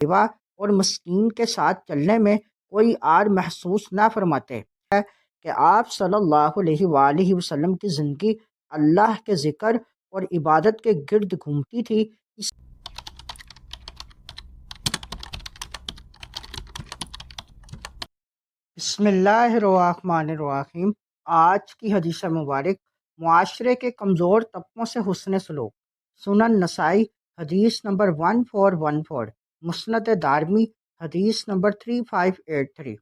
بیوہ اور مسکین کے ساتھ چلنے میں کوئی آر محسوس نہ فرماتے کہ آپ صلی اللہ علیہ وآلہ وسلم کی زندگی اللہ کے ذکر اور عبادت کے گرد گھومتی تھی۔ بسم اللہ الرحمن الرحیم۔ آج کی حدیث مبارک معاشرے کے کمزور طبقوں سے حسن سلوک۔ سنن نسائی حدیث نمبر 1414، مسند دارمی حدیث نمبر 3583۔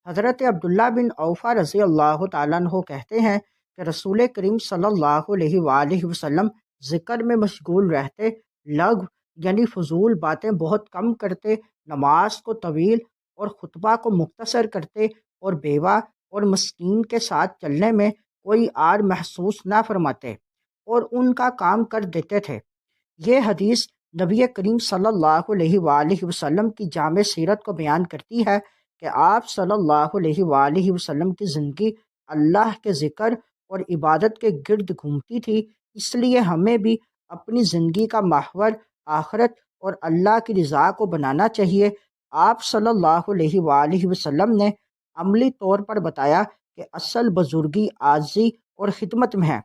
حضرت عبداللہ بن اوفا رضی اللہ تعالیٰ عنہ کہتے ہیں کہ رسول کریم صلی اللہ علیہ وآلہ وسلم ذکر میں مشغول رہتے، لغو یعنی فضول باتیں بہت کم کرتے، نماز کو طویل اور خطبہ کو مختصر کرتے، اور بیوہ اور مسکین کے ساتھ چلنے میں کوئی آر محسوس نہ فرماتے اور ان کا کام کر دیتے تھے۔ یہ حدیث نبی کریم صلی اللہ علیہ وآلہ وسلم کی جامع سیرت کو بیان کرتی ہے کہ آپ صلی اللہ علیہ وآلہ وسلم کی زندگی اللہ کے ذکر اور عبادت کے گرد گھومتی تھی۔ اس لیے ہمیں بھی اپنی زندگی کا محور آخرت اور اللہ کی رضا کو بنانا چاہیے۔ آپ صلی اللہ علیہ وآلہ وسلم نے عملی طور پر بتایا کہ اصل بزرگی عاجزی اور خدمت میں ہے،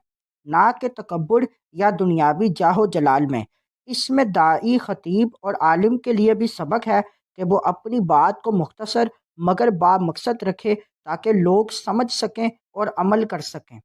نہ کہ تکبر یا دنیاوی جاہ و جلال میں۔ اس میں داعی، خطیب اور عالم کے لیے بھی سبق ہے کہ وہ اپنی بات کو مختصر مگر با مقصد رکھے تاکہ لوگ سمجھ سکیں اور عمل کر سکیں۔